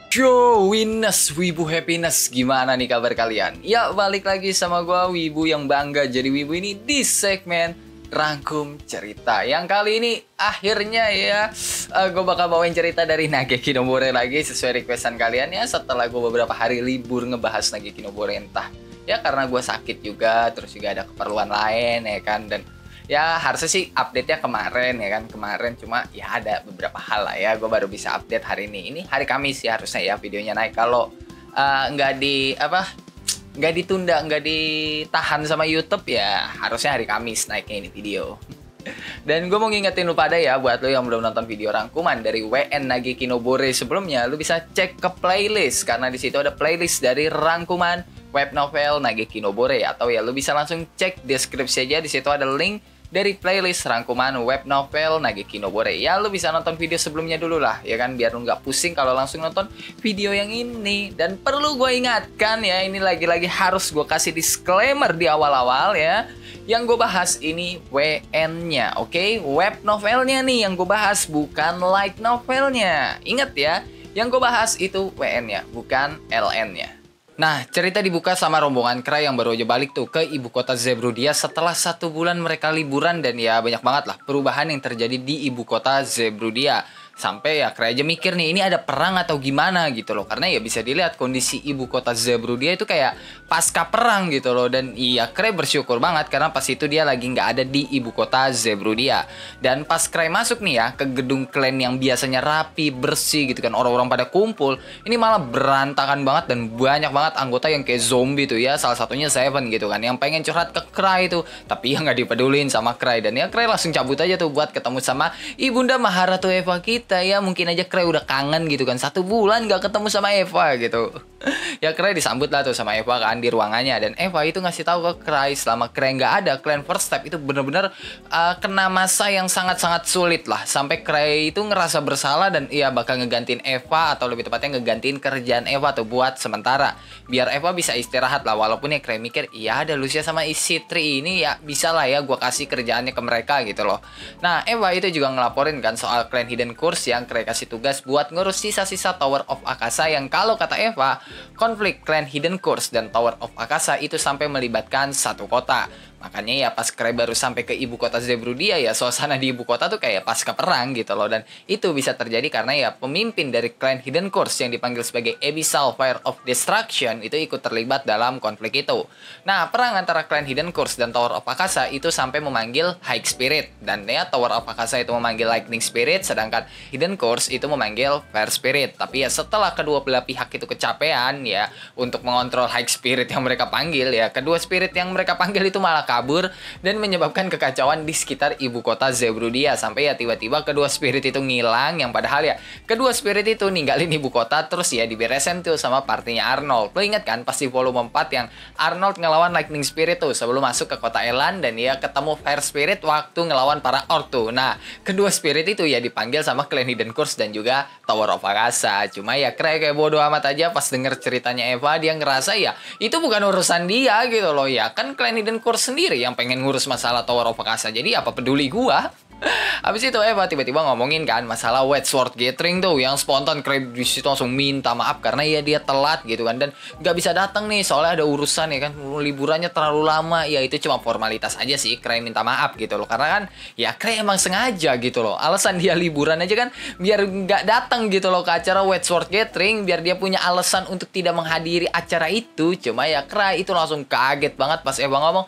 Yo, Winners, Wibu Happiness, gimana nih kabar kalian? Ya, balik lagi sama gua Wibu yang bangga jadi Wibu ini di segmen Rangkum Cerita. Yang kali ini akhirnya ya gue bakal bawain cerita dari Nageki no Bore lagi sesuai requestan kalian ya. Setelah gue beberapa hari libur ngebahas Nageki no Bore, entah ya karena gue sakit juga, terus juga ada keperluan lain ya kan. Dan ya harusnya sih update-nya kemarin ya kan, kemarin cuma ya ada beberapa hal lah ya, gue baru bisa update hari ini hari Kamis ya harusnya ya videonya naik. Kalau nggak ditunda, nggak ditahan sama YouTube ya harusnya hari Kamis naiknya ini video. Dan gue mau ngingetin lu pada ya, buat lu yang belum nonton video rangkuman dari WN Nageki no Bore sebelumnya, lu bisa cek ke playlist karena di situ ada playlist dari rangkuman web novel Nageki no Bore. Atau ya lu bisa langsung cek deskripsi aja, di situ ada link dari playlist rangkuman web novel Nageki no Bore. Ya lu bisa nonton video sebelumnya dulu lah ya kan, biar lu nggak pusing kalau langsung nonton video yang ini. Dan perlu gue ingatkan ya, ini lagi-lagi harus gue kasih disclaimer di awal-awal ya, yang gue bahas ini WN-nya, oke? Web novelnya nih yang gue bahas, bukan light novelnya. Ingat ya, yang gue bahas itu WN-nya, bukan LN-nya. Nah, cerita dibuka sama rombongan kera yang baru aja balik tuh ke ibu kota Zerbrudia setelah 1 bulan mereka liburan. Dan ya banyak banget lah perubahan yang terjadi di ibu kota Zerbrudia. Sampai ya kera aja mikir nih, ini ada perang atau gimana gitu loh. Karena ya bisa dilihat kondisi ibu kota Zerbrudia itu kayak pasca perang gitu loh. Dan iya, kera bersyukur banget karena pas itu dia lagi nggak ada di ibu kota Zerbrudia. Dan pas kera masuk nih ya ke gedung klan yang biasanya rapi, bersih gitu kan, orang-orang pada kumpul, ini malah berantakan banget dan banyak banget anggota yang kayak zombie tuh ya. Salah satunya Seven gitu kan, yang pengen curhat ke kera itu, tapi ya nggak dipedulin sama kera. Dan ya kera langsung cabut aja tuh buat ketemu sama ibunda Maharatu Eva kita ya. Mungkin aja kera udah kangen gitu kan, 1 bulan nggak ketemu sama Eva gitu. Ya kera disambut lah tuh sama Eva kan di ruangannya. Dan Eva itu ngasih tahu ke kera selama kera nggak ada, klan First Step itu bener-bener kena masa yang sangat-sangat sulit lah. Sampai kera itu ngerasa bersalah dan ia bakal ngegantiin Eva, atau lebih tepatnya ngegantiin kerjaan Eva tuh buat sementara, biar Eva bisa istirahat lah. Walaupun ya kera mikir, iya ada Lucia sama Isitri ini ya bisa lah ya gue kasih kerjaannya ke mereka gitu loh. Nah Eva itu juga ngelaporin kan soal klan Hidden Course yang kera kasih tugas buat ngurus sisa-sisa Tower of Akasa, yang kalau kata Eva, konflik klan Hidden Course dan Tower of Akasa itu sampai melibatkan satu kota. Makanya ya pas kera baru sampai ke ibu kota Zerbrudia ya, suasana di ibu kota tuh kayak pasca perang gitu loh. Dan itu bisa terjadi karena ya pemimpin dari klan Hidden Course yang dipanggil sebagai Abyssal Fire of Destruction itu ikut terlibat dalam konflik itu. Nah, perang antara klan Hidden Course dan Tower of Akasa itu sampai memanggil High Spirit. Dan ya Tower of Akasa itu memanggil Lightning Spirit, sedangkan Hidden Course itu memanggil Fire Spirit. Tapi ya setelah kedua belah pihak itu kecapean ya untuk mengontrol High Spirit yang mereka panggil, ya kedua spirit yang mereka panggil itu malah kabur dan menyebabkan kekacauan di sekitar ibu kota Zerbrudia. Sampai ya tiba-tiba kedua spirit itu ngilang, yang padahal ya kedua spirit itu ninggalin ibu kota terus ya diberesin tuh sama partinya Arnold. Lo inget kan pasti volume 4 yang Arnold ngelawan Lightning Spirit tuh sebelum masuk ke kota Elan, dan ya ketemu Fire Spirit waktu ngelawan para orc tuh. Nah kedua spirit itu ya dipanggil sama clan Hidden Course dan juga Tower of Akasa. Cuma ya kayak bodo amat aja pas denger ceritanya Eva, dia ngerasa ya itu bukan urusan dia gitu loh. Ya kan clan Hidden Course sendiri yang pengen ngurus masalah Tower of Akasa, jadi apa peduli gua. Habis itu Eva tiba-tiba ngomongin kan masalah Wet Sword Gathering tuh, yang spontan keren di situ langsung minta maaf karena ya dia telat gitu kan, dan nggak bisa datang nih soalnya ada urusan ya kan, liburannya terlalu lama. Ya itu cuma formalitas aja sih, keren minta maaf gitu loh, karena kan ya keren emang sengaja gitu loh, alasan dia liburan aja kan biar nggak datang gitu loh ke acara Wet Sword Gathering, biar dia punya alasan untuk tidak menghadiri acara itu. Cuma ya keren itu langsung kaget banget pas Eva ngomong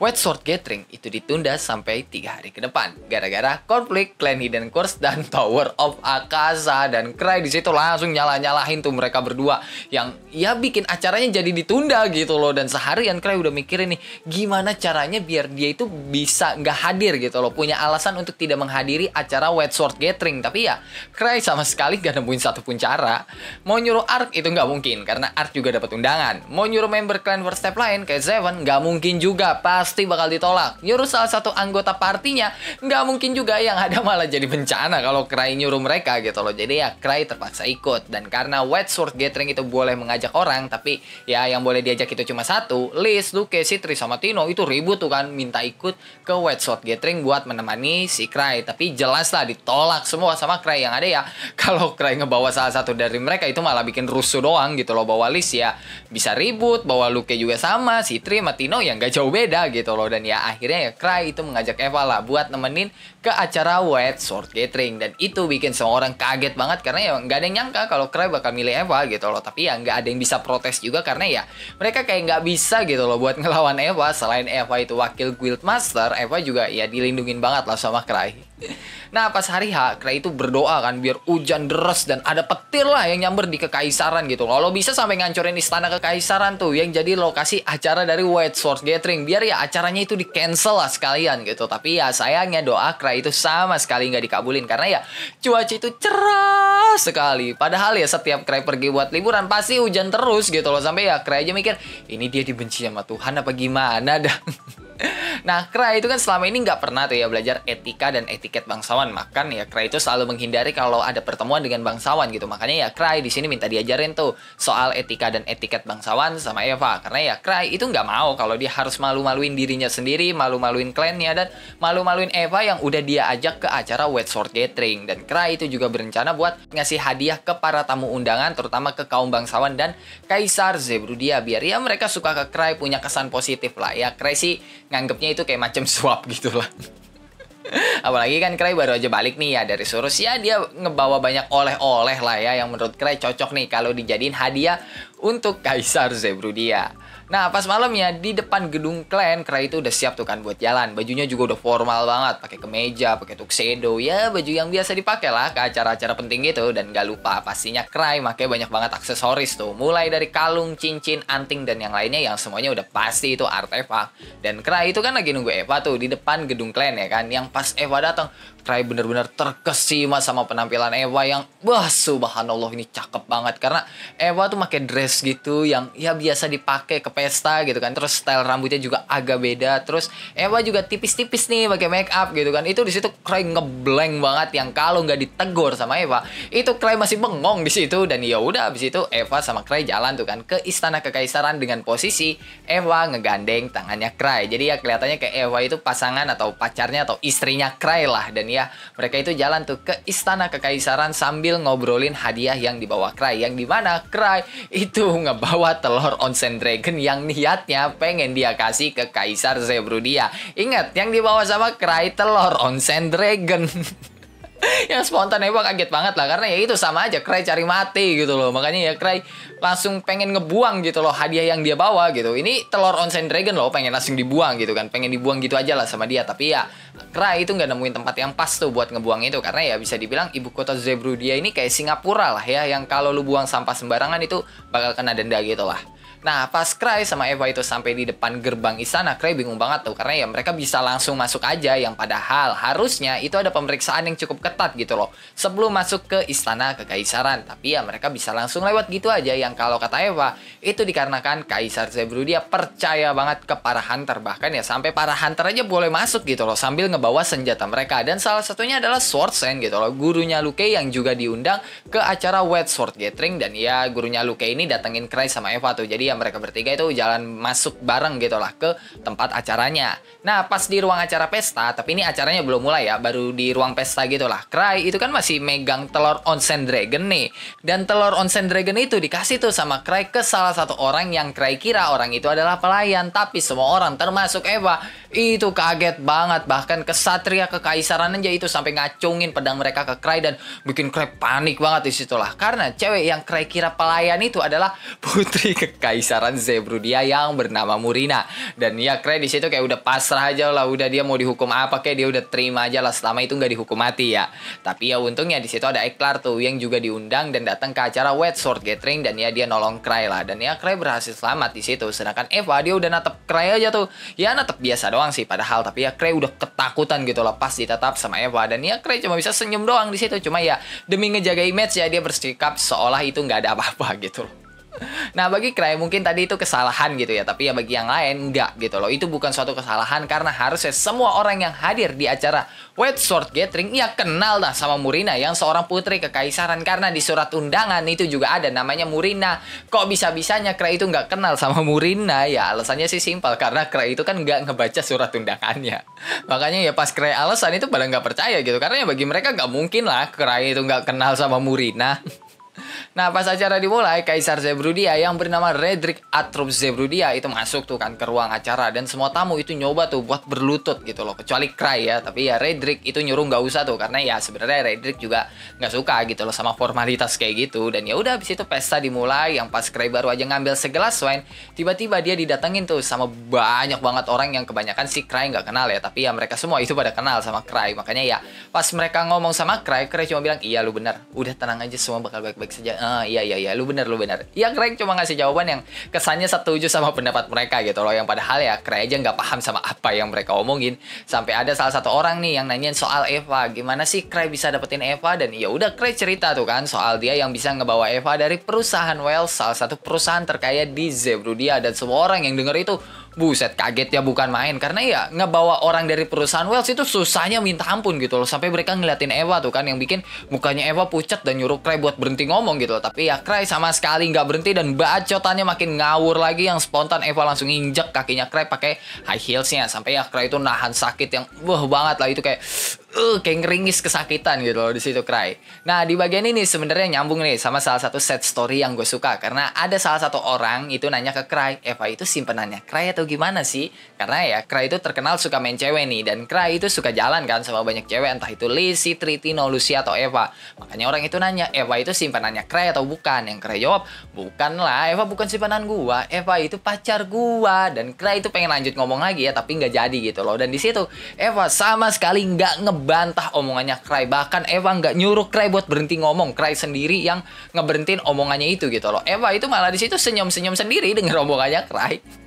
Wet Sword Gathering itu ditunda sampai 3 hari ke depan gara-gara konflik klan Hidden Course dan Tower of Akasa. Dan Cry di situ langsung nyalahin tuh mereka berdua, yang ya bikin acaranya jadi ditunda gitu loh. Dan seharian Cry udah mikirin nih gimana caranya biar dia itu bisa nggak hadir gitu loh, punya alasan untuk tidak menghadiri acara Wet Sword Gathering. Tapi ya Cry sama sekali gak nemuin satupun cara. Mau nyuruh Ark itu nggak mungkin karena Ark juga dapat undangan. Mau nyuruh member klan First Step lain kayak Seven nggak mungkin juga, pas pasti bakal ditolak. Nyuruh salah satu anggota partinya, nggak mungkin juga yang ada malah jadi bencana kalau Cry nyuruh mereka gitu loh. Jadi ya Cry terpaksa ikut. Dan karena White Sword Gathering itu boleh mengajak orang, tapi ya yang boleh diajak itu cuma satu, Liz, Luke, Citri, sama Tino itu ribut tuh kan, minta ikut ke White Sword Gathering buat menemani si Cry. Tapi jelas lah ditolak semua sama Cry. Yang ada ya, kalau Cry ngebawa salah satu dari mereka itu malah bikin rusuh doang gitu loh. Bawa Liz ya bisa ribut, bawa Luke juga sama, Citri sama Tino yang gak jauh beda gitu loh. Dan ya akhirnya ya Cry itu mengajak Eva lah buat nemenin ke acara White Sword Gathering. Dan itu bikin semua orang kaget banget karena ya nggak ada yang nyangka kalau Cry bakal milih Eva gitu loh. Tapi ya nggak ada yang bisa protes juga karena ya mereka kayak nggak bisa gitu loh buat ngelawan Eva. Selain Eva itu wakil Guildmaster, Eva juga ya dilindungin banget lah sama Cry. Nah pas hari H, Cry itu berdoa kan biar hujan deras dan ada petir lah yang nyamber di Kekaisaran gitu. Kalau bisa sampai ngancurin istana Kekaisaran tuh yang jadi lokasi acara dari White Sword Gathering. Biar ya acaranya itu di cancel lah sekalian gitu. Tapi ya sayangnya doa Cry itu sama sekali nggak dikabulin karena ya cuaca itu cerah sekali. Padahal ya setiap Cry pergi buat liburan pasti hujan terus gitu loh. Sampai ya Cry aja mikir ini dia dibenci sama Tuhan apa gimana dah. Nah, Cry itu kan selama ini nggak pernah tuh ya belajar etika dan etiket bangsawan. Makan ya Cry itu selalu menghindari kalau ada pertemuan dengan bangsawan gitu. Makanya ya Cry di sini minta diajarin tuh soal etika dan etiket bangsawan sama Eva. Karena ya Cry itu nggak mau kalau dia harus malu-maluin dirinya sendiri, malu-maluin klannya, dan malu-maluin Eva yang udah dia ajak ke acara White Sword Gathering. Dan Cry itu juga berencana buat ngasih hadiah ke para tamu undangan, terutama ke kaum bangsawan dan Kaisar Zebrudia. Biar ya mereka suka ke Cry, punya kesan positif lah. Ya Cry sih nganggepnya itu kayak macam swap gitu lah. Apalagi kan Cry baru aja balik nih ya dari Surus. Ya dia ngebawa banyak oleh-oleh lah ya yang menurut Cry cocok nih kalau dijadiin hadiah untuk Kaisar Zebrudia. Nah pas malamnya di depan gedung klan, Cry itu udah siap tuh kan buat jalan. Bajunya juga udah formal banget, pakai kemeja, pakai tuxedo, ya baju yang biasa dipakai lah ke acara-acara penting gitu. Dan gak lupa pastinya Cry pakai banyak banget aksesoris tuh, mulai dari kalung, cincin, anting dan yang lainnya yang semuanya udah pasti itu artefak. Dan Cry itu kan lagi nunggu Eva tuh di depan gedung klan ya kan. Yang pas Eva datang, Cry bener-bener terkesima sama penampilan Eva yang wah subhanallah ini cakep banget. Karena Eva tuh pakai dress gitu yang ya biasa dipakai ke pesta gitu kan. Terus style rambutnya juga agak beda. Terus Eva juga tipis-tipis nih pakai make up gitu kan. Itu di situ Cry ngeblank banget yang kalau nggak ditegur sama Eva, itu Cry masih bengong di situ. Dan ya udah habis itu Eva sama Cry jalan tuh kan ke istana Kekaisaran dengan posisi Eva ngegandeng tangannya Cry. Jadi ya kelihatannya kayak Eva itu pasangan atau pacarnya atau istrinya Cry lah. Dan ya mereka itu jalan tuh ke istana Kekaisaran sambil ngobrolin hadiah yang dibawa Cry, yang dimana Cry itu ngebawa telur onsen dragon yang niatnya pengen dia kasih ke Kaisar Zebrudia. Ingat yang dibawa sama Cry telur onsen dragon. Yang spontan Eva kaget banget lah karena ya itu sama aja Cry cari mati gitu loh. Makanya ya Cry langsung pengen ngebuang gitu loh hadiah yang dia bawa gitu. Ini telur onsen dragon loh, pengen langsung dibuang gitu kan. Pengen dibuang gitu aja lah sama dia. Tapi ya Cry itu nggak nemuin tempat yang pas tuh buat ngebuang itu. Karena ya bisa dibilang ibu kota Zebrudia ini kayak Singapura lah ya, yang kalau lu buang sampah sembarangan itu bakal kena denda gitu lah. Nah pas Cry sama Eva itu sampai di depan gerbang istana, Cry bingung banget tuh karena ya mereka bisa langsung masuk aja, yang padahal harusnya itu ada pemeriksaan yang cukup ketat gitu loh sebelum masuk ke istana Kekaisaran. Tapi ya mereka bisa langsung lewat gitu aja, yang kalau kata Eva itu dikarenakan Kaisar Zebrudia percaya banget ke para hunter. Bahkan ya sampai para hunter aja boleh masuk gitu loh sambil ngebawa senjata mereka. Dan salah satunya adalah Swordsman gitu loh, gurunya Luke yang juga diundang ke acara White Sword Gathering. Dan ya gurunya Luke ini datengin Cry sama Eva tuh. Jadi ya mereka bertiga itu jalan masuk bareng gitu lah ke tempat acaranya. Nah pas di ruang acara pesta, tapi ini acaranya belum mulai ya, baru di ruang pesta gitu lah, Cry itu kan masih megang telur onsen dragon nih. Dan telur onsen dragon itu dikasih tuh sama Cry ke salah satu orang yang Cry kira orang itu adalah pelayan. Tapi semua orang termasuk Eva itu kaget banget. Bahkan kesatria Kekaisaran aja itu sampai ngacungin pedang mereka ke Cry dan bikin Cry panik banget di situ lah. Karena cewek yang Cry kira pelayan itu adalah putri Kekaisaran Zebrudia yang bernama Murina. Dan ya Cry di situ kayak udah pasrah aja lah, udah dia mau dihukum apa kayak dia udah terima aja lah selama itu nggak dihukum mati ya. Tapi ya untungnya di situ ada Eklar tuh yang juga diundang dan datang ke acara White Sword Gathering. Dan ya dia nolong Cry lah. Dan ya Cry berhasil selamat di situ. Sedangkan Eva dia udah natep Cry aja tuh. Ya natep biasa doang sih padahal, tapi ya Cry udah ketakutan gitu loh pas ditatap sama Eva. Dan ya Cry cuma bisa senyum doang di situ. Cuma ya demi ngejaga image ya dia bersikap seolah itu nggak ada apa-apa gitu loh. Nah, bagi Cray mungkin tadi itu kesalahan gitu ya, tapi ya bagi yang lain enggak gitu loh. Itu bukan suatu kesalahan karena harusnya semua orang yang hadir di acara White Sword Gathering ya kenal dah sama Murina yang seorang putri kekaisaran, karena di surat undangan itu juga ada namanya Murina. Kok bisa-bisanya Cray itu nggak kenal sama Murina? Ya alasannya sih simpel, karena Cray itu kan nggak ngebaca surat undangannya. Makanya ya pas Cray alasan itu pada nggak percaya gitu, karena ya bagi mereka nggak mungkin lah Cray itu nggak kenal sama Murina. Nah, pas acara dimulai, Kaisar Zebrudia yang bernama Redrick Atrup Zebrudia itu masuk tuh kan ke ruang acara, dan semua tamu itu nyoba tuh buat berlutut gitu loh, kecuali Cray ya. Tapi ya Redrick itu nyuruh nggak usah tuh, karena ya sebenarnya Redrick juga nggak suka gitu loh sama formalitas kayak gitu. Dan ya udah, habis itu pesta dimulai. Yang pas Cray baru aja ngambil segelas wine, tiba-tiba dia didatengin tuh sama banyak banget orang yang kebanyakan si Cray nggak kenal ya. Tapi ya mereka semua itu pada kenal sama Cray. Makanya ya pas mereka ngomong sama Cray, Cray cuma bilang, iya lu benar, udah tenang aja, semua bakal baik-baik saja. Iya, lu bener. Ya Craig cuma ngasih jawaban yang kesannya setuju sama pendapat mereka gitu loh, yang padahal ya Craig aja nggak paham sama apa yang mereka omongin. Sampai ada salah satu orang nih yang nanyain soal Eva, gimana sih Craig bisa dapetin Eva, dan ya udah Craig cerita tuh kan soal dia yang bisa ngebawa Eva dari perusahaan Wells, salah satu perusahaan terkaya di Zebrudia, dan semua orang yang denger itu buset kaget ya bukan main, karena ya ngebawa orang dari perusahaan Wells itu susahnya minta ampun gitu loh. Sampai mereka ngeliatin Eva tuh kan, yang bikin mukanya Eva pucat dan nyuruh Cray buat berhenti ngomong gitu loh. Tapi ya Cray sama sekali nggak berhenti, dan bacotannya makin ngawur lagi, yang spontan Eva langsung injek kakinya Cray pakai high heelsnya. Sampai ya Cray itu nahan sakit yang banget lah, itu kayak ngeringis kesakitan gitu loh di situ Cray. Nah, di bagian ini sebenarnya nyambung nih sama salah satu set story yang gue suka, karena ada salah satu orang itu nanya ke Cray, Eva itu simpenannya Cray atau gimana sih? Karena ya Cray itu terkenal suka main cewek nih, dan Cray itu suka jalan kan sama banyak cewek, entah itu Liz, Citri, Tino, Lucia atau Eva. Makanya orang itu nanya, Eva itu simpenannya Cray atau bukan? Yang Cray jawab, bukan lah, Eva bukan simpanan gua, Eva itu pacar gua. Dan Cray itu pengen lanjut ngomong lagi ya, tapi nggak jadi gitu loh. Dan di situ Eva sama sekali nggak ngebantah omongannya Cray, bahkan Eva nggak nyuruh Cray buat berhenti ngomong. Cray sendiri yang ngeberhentiin omongannya itu gitu loh. Eva itu malah di situ senyum-senyum sendiri denger omongannya Cray.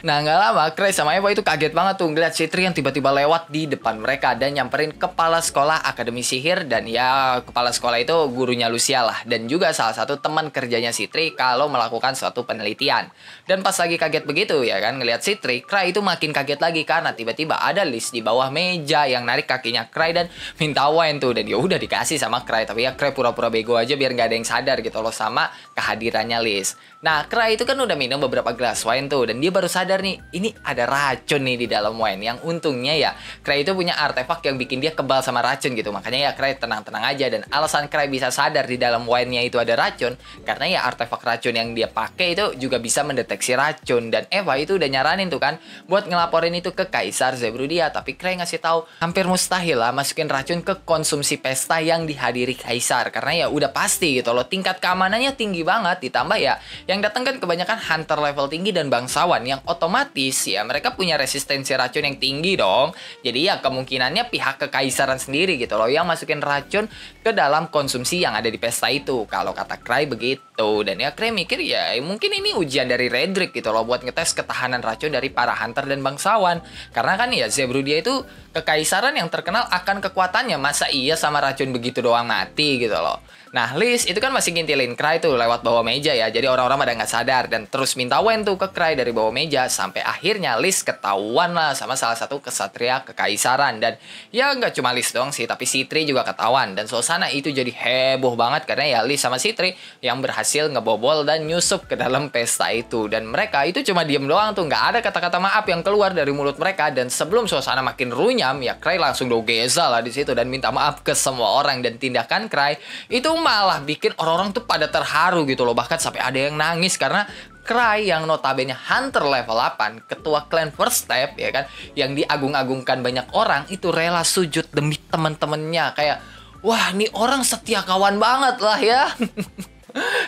Nah, nggak lama Cray sama Eva itu kaget banget tuh ngeliat Citri yang tiba-tiba lewat di depan mereka dan nyamperin kepala sekolah Akademi Sihir. Dan ya kepala sekolah itu gurunya Lucia lah, dan juga salah satu teman kerjanya Citri kalau melakukan suatu penelitian. Dan pas lagi kaget begitu ya kan ngeliat Citri, Cray itu makin kaget lagi karena tiba-tiba ada Liz di bawah meja yang narik kakinya Cray dan minta wine tuh. Dan ya udah dikasih sama Cray, tapi ya Cray pura-pura bego aja biar nggak ada yang sadar gitu loh sama kehadirannya Liz. Nah, Cray itu kan udah minum beberapa gelas wine tuh, dan dia baru sadar nih, ini ada racun nih di dalam wine. Yang untungnya ya Cray itu punya artefak yang bikin dia kebal sama racun gitu. Makanya ya Cray tenang-tenang aja, dan alasan Cray bisa sadar di dalam wine-nya itu ada racun karena ya artefak racun yang dia pakai itu juga bisa mendeteksi racun. Dan Eva itu udah nyaranin tuh kan buat ngelaporin itu ke Kaisar Zebrudia, tapi Cray ngasih tahu hampir mustahil lah masukin racun ke konsumsi pesta yang dihadiri Kaisar, karena ya udah pasti gitu loh tingkat keamanannya tinggi banget. Ditambah ya yang datang kan kebanyakan hunter level tinggi dan bangsawan, yang otomatis ya mereka punya resistensi racun yang tinggi dong. Jadi ya kemungkinannya pihak kekaisaran sendiri gitu loh yang masukin racun ke dalam konsumsi yang ada di pesta itu, kalau kata Cray begitu. Dan ya Cray mikir ya mungkin ini ujian dari Redrick gitu loh buat ngetes ketahanan racun dari para hunter dan bangsawan. Karena kan ya Zebrudia itu kekaisaran yang terkenal akan kekuatannya, masa iya sama racun begitu doang mati gitu loh. Nah, Liz itu kan masih ngintilin Cray tuh lewat bawah meja ya. Jadi orang-orang pada nggak sadar dan terus minta wine tuh ke Cray dari bawah meja. Sampai akhirnya Liz ketahuan lah sama salah satu kesatria kekaisaran. Dan ya nggak cuma Liz doang sih, tapi Citri juga ketahuan. Dan suasana itu jadi heboh banget karena ya Liz sama Citri yang berhasil ngebobol dan nyusup ke dalam pesta itu. Dan mereka itu cuma diem doang tuh, nggak ada kata-kata maaf yang keluar dari mulut mereka. Dan sebelum suasana makin runyam ya Cray langsung dogeza lah di situ dan minta maaf ke semua orang. Dan tindakan Cray itu malah bikin orang-orang tuh pada terharu gitu loh. Bahkan sampai ada yang nangis karena Cray yang notabene hunter level 8, ketua clan First Step ya kan, yang diagung-agungkan banyak orang, itu rela sujud demi temen-temennya. Kayak wah, nih orang setia kawan banget lah ya.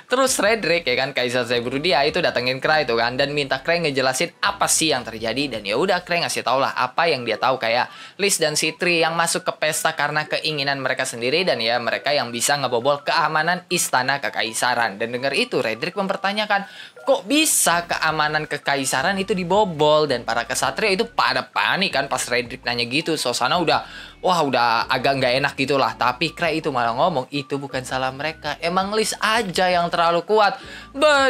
Terus Redrick ya kan, Kaisar Zebrudia itu datengin Cray tuh kan dan minta Cray ngejelasin apa sih yang terjadi. Dan ya udah Cray ngasih tau lah apa yang dia tahu, kayak Liz dan Citri yang masuk ke pesta karena keinginan mereka sendiri, dan ya mereka yang bisa ngebobol keamanan istana kekaisaran. Dan dengar itu Redrick mempertanyakan, kok bisa keamanan kekaisaran itu dibobol, dan para kesatria itu pada panik kan pas Redrick nanya gitu. Suasana udah agak nggak enak gitulah. Tapi Cray itu malah ngomong itu bukan salah mereka, emang Lys aja yang terlalu kuat.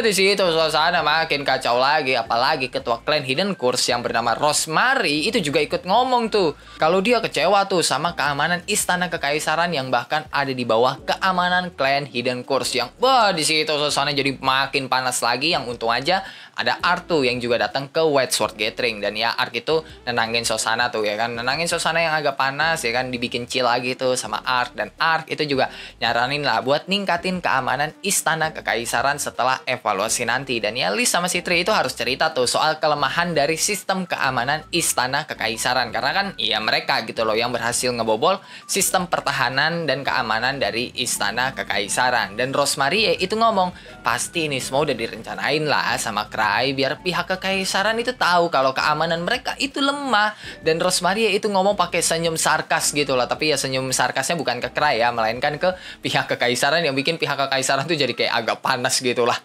Di situ suasana makin kacau lagi. Apalagi ketua klan Hidden Curse yang bernama Rosemary itu juga ikut ngomong tuh kalau dia kecewa tuh sama keamanan istana kekaisaran yang bahkan ada di bawah keamanan klan Hidden Curse. Yang di situ suasana jadi makin panas lagi. Yang untung aja ada Ark tuh yang juga datang ke White Sword Gathering, dan ya Ark itu nenangin suasana tuh ya kan, nenangin suasana yang agak panas ya kan, dibikin chill lagi tuh sama Ark. Dan Ark itu juga nyaranin lah buat ningkatin keamanan istana kekaisaran setelah evaluasi nanti. Dan ya Lys sama Citri itu harus cerita tuh soal kelemahan dari sistem keamanan istana kekaisaran, karena kan ya mereka gitu loh yang berhasil ngebobol sistem pertahanan dan keamanan dari istana kekaisaran. Dan Rosemary itu ngomong pasti ini semua udah direncanain lah sama Cray biar pihak kekaisaran itu tahu kalau keamanan mereka itu lemah. Dan Rosemary itu ngomong pakai senyum sarkas gitu lah, tapi ya senyum sarkasnya bukan ke Cray ya, melainkan ke pihak kekaisaran, yang bikin pihak kekaisaran tuh jadi kayak agak panas gitu lah.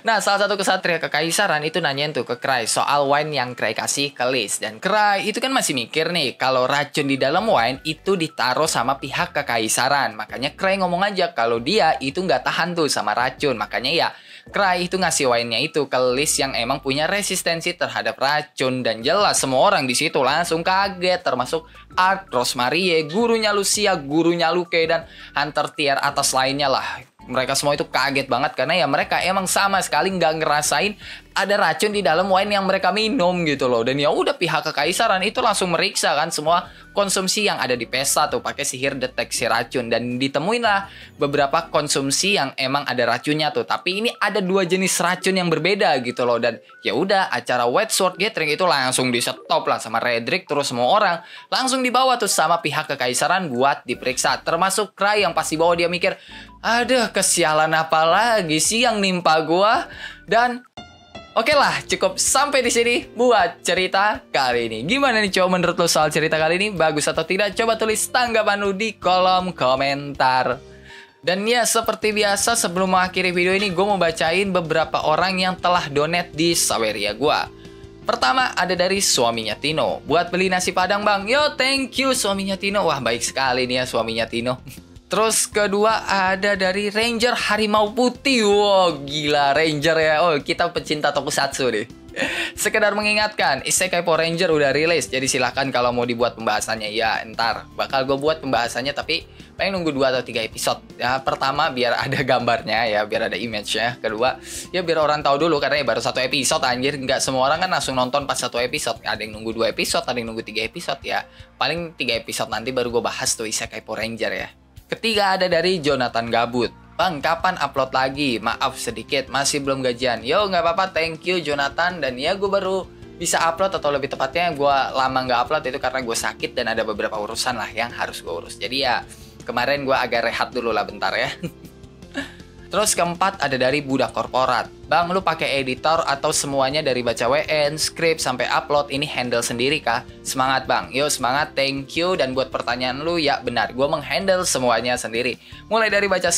Nah, salah satu kesatria kekaisaran itu nanyain tuh ke Cray soal wine yang Cray kasih ke Lys. Dan Cray itu kan masih mikir nih kalau racun di dalam wine itu ditaruh sama pihak kekaisaran. Makanya Cray ngomong aja kalau dia itu nggak tahan tuh sama racun. Makanya ya Cray itu ngasih wine-nya itu ke Lys yang emang punya resistensi terhadap racun. Dan jelas semua orang di situ langsung kaget, termasuk Ark, Rosemary, gurunya Lucia, gurunya Luke, dan Hunter tier atas lainnya lah. Mereka semua itu kaget banget karena ya mereka emang sama sekali nggak ngerasain ada racun di dalam wine yang mereka minum gitu loh. Dan ya udah pihak kekaisaran itu langsung meriksa kan semua konsumsi yang ada di pesta tuh pakai sihir deteksi racun, dan ditemuin lah beberapa konsumsi yang emang ada racunnya tuh. Tapi ini ada dua jenis racun yang berbeda gitu loh. Dan ya udah acara White Sword Gathering itu langsung di stop lah sama Redrick, terus semua orang langsung dibawa tuh sama pihak kekaisaran buat diperiksa, termasuk Cray yang pasti bawa dia mikir, aduh kesialan apa lagi sih yang nimpa gua. Dan oke lah, cukup sampai di sini buat cerita kali ini. Gimana nih coba menurut lo soal cerita kali ini? Bagus atau tidak? Coba tulis tanggapan lo di kolom komentar. Dan ya seperti biasa sebelum mengakhiri video ini, gue mau bacain beberapa orang yang telah donate di Saweria gue. Pertama ada dari suaminya Tino. Buat beli nasi padang bang. Yo thank you suaminya Tino. Wah baik sekali nih ya suaminya Tino. Terus kedua ada dari Ranger Harimau Putih. Wow, gila Ranger ya. Oh, kita pecinta tokusatsu nih. Sekedar mengingatkan, Isekai Power Ranger udah rilis. Jadi silahkan kalau mau dibuat pembahasannya. Ya, ntar bakal gue buat pembahasannya, tapi pengen nunggu 2 atau 3 episode. Ya, pertama biar ada gambarnya ya, biar ada image-nya. Kedua, ya biar orang tahu dulu karena ya baru 1 episode anjir. Nggak semua orang kan langsung nonton pas 1 episode. Ada yang nunggu 2 episode, ada yang nunggu 3 episode ya. Paling 3 episode nanti baru gue bahas tuh Isekai Power Ranger ya. Ketiga ada dari Jonathan Gabut. Bang, kapan upload lagi? Maaf sedikit, masih belum gajian. Yo, nggak apa-apa, thank you Jonathan. Dan ya gue baru bisa upload, atau lebih tepatnya gue lama nggak upload itu karena gue sakit dan ada beberapa urusan lah yang harus gue urus. Jadi ya kemarin gue agak rehat dulu lah bentar ya. Terus keempat ada dari Budak Korporat. Bang, lu pakai editor atau semuanya dari baca WN, script sampai upload ini handle sendiri kah? Semangat bang, yo semangat, thank you. Dan buat pertanyaan lu, ya benar, gue menghandle semuanya sendiri. Mulai dari baca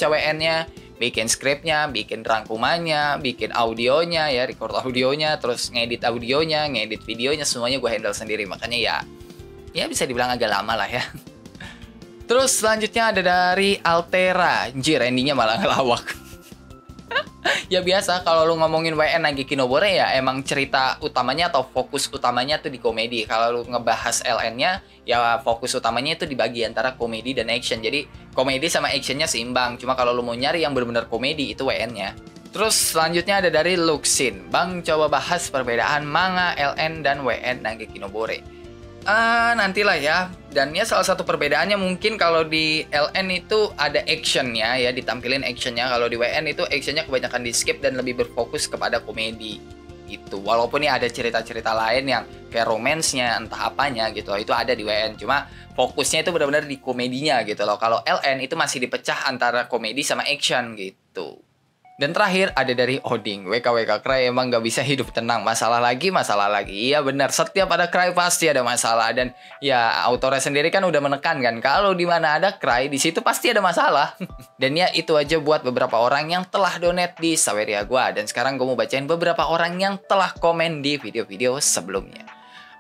WN-nya, bikin skripnya, bikin rangkumannya, bikin audionya ya, record audionya, terus ngedit audionya, ngedit videonya, semuanya gue handle sendiri. Makanya ya bisa dibilang agak lama lah ya. Terus selanjutnya ada dari Altera. Anjir, endingnya malah ngelawak. Ya biasa kalau lu ngomongin WN Nageki Kinobore ya emang cerita utamanya atau fokus utamanya tuh di komedi. Kalau lu ngebahas LN-nya ya fokus utamanya itu dibagi antara komedi dan action. Jadi komedi sama actionnya seimbang. Cuma kalau lu mau nyari yang benar-benar komedi itu WN-nya. Terus selanjutnya ada dari Luxin. Bang, coba bahas perbedaan manga, LN, dan WN Nageki Kinobore. Nantilah ya. Dan ya salah satu perbedaannya mungkin kalau di LN itu ada actionnya ya, ditampilin actionnya. Kalau di WN itu actionnya kebanyakan di skip dan lebih berfokus kepada komedi gitu. Walaupun ya ada cerita-cerita lain yang kayak romance-nya entah apanya gitu, itu ada di WN. Cuma fokusnya itu benar-benar di komedinya gitu loh. Kalau LN itu masih dipecah antara komedi sama action gitu. Dan terakhir ada dari Oding, WKWK Cry emang gak bisa hidup tenang, masalah lagi. Iya benar, setiap ada Cry pasti ada masalah. Dan ya autornya sendiri kan udah menekan kan, kalau di mana ada Cry di situ pasti ada masalah. Dan ya itu aja buat beberapa orang yang telah donate di Saweria gua. Dan sekarang gue mau bacain beberapa orang yang telah komen di video-video sebelumnya.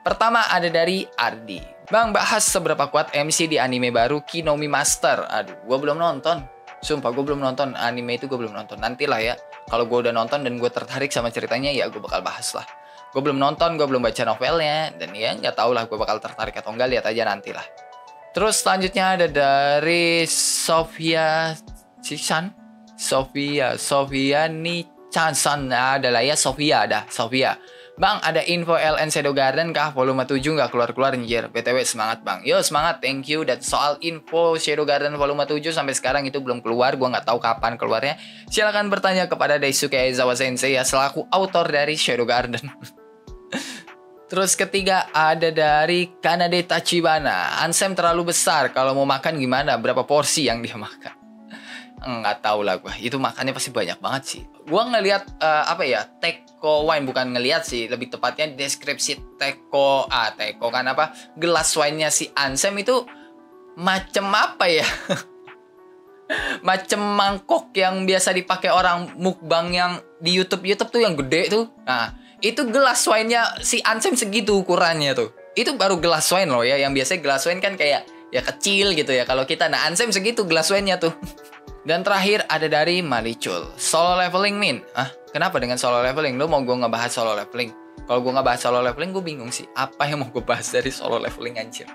Pertama ada dari Ardi. Bang, bahas seberapa kuat MC di anime baru Kinomi Master. Aduh, gue belum nonton. Sumpah gue belum nonton anime itu, gue belum nonton. Nantilah ya, kalau gue udah nonton dan gue tertarik sama ceritanya ya gue bakal bahas lah. Gue belum nonton, gue belum baca novelnya, dan ya nggak tau lah gue bakal tertarik atau enggak, lihat aja nantilah. Terus selanjutnya ada dari Sofia Cisan, Sofia Nichanson. Adalah ya Sofia. Bang, ada info LN Shadow Garden kah? Volume 7 nggak keluar-keluar anjir. BTW semangat bang. Yo semangat, thank you. Dan soal info Shadow Garden volume 7 sampai sekarang itu belum keluar. Gua nggak tahu kapan keluarnya. Silahkan bertanya kepada Daisuke Aizawa Sensei ya, selaku autor dari Shadow Garden. Terus ketiga ada dari Kanade Tachibana. Ansem terlalu besar, kalau mau makan gimana? Berapa porsi yang dia makan? Nggak tahu lah gue. Itu makannya pasti banyak banget sih. Gue ngelihat Teko wine, bukan ngelihat sih, lebih tepatnya deskripsi Teko kan apa? Gelas wine-nya si Ansem itu macem apa ya? Macem mangkok yang biasa dipakai orang mukbang yang di YouTube tuh yang gede tuh. Nah, itu gelas wine-nya si Ansem segitu ukurannya tuh. Itu baru gelas wine loh ya. Yang biasanya gelas wine kan kayak ya kecil gitu ya. Kalau kita, nah Ansem segitu gelas wine-nya tuh. Dan terakhir ada dari Malicul. Solo leveling min. Kenapa dengan solo leveling? Lu mau gue ngebahas solo leveling? Kalau gue ngebahas solo leveling, gue bingung sih. Apa yang mau gue bahas dari solo leveling anjir?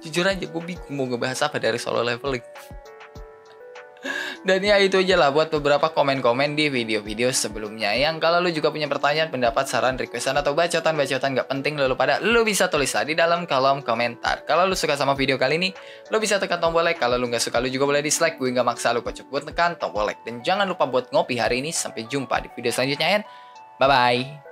Jujur aja gue bingung mau ngebahas apa dari solo leveling. Dan ya itu aja lah buat beberapa komen-komen di video-video sebelumnya. Yang kalau lu juga punya pertanyaan, pendapat, saran, requestan, atau bacotan-bacotan gak penting lu bisa tulis lah di dalam kolom komentar. Kalau lu suka sama video kali ini, lu bisa tekan tombol like. Kalau lu gak suka, lu juga boleh dislike. Gue gak maksa lu kocok buat tekan tombol like. Dan jangan lupa buat ngopi hari ini. Sampai jumpa di video selanjutnya. Bye-bye.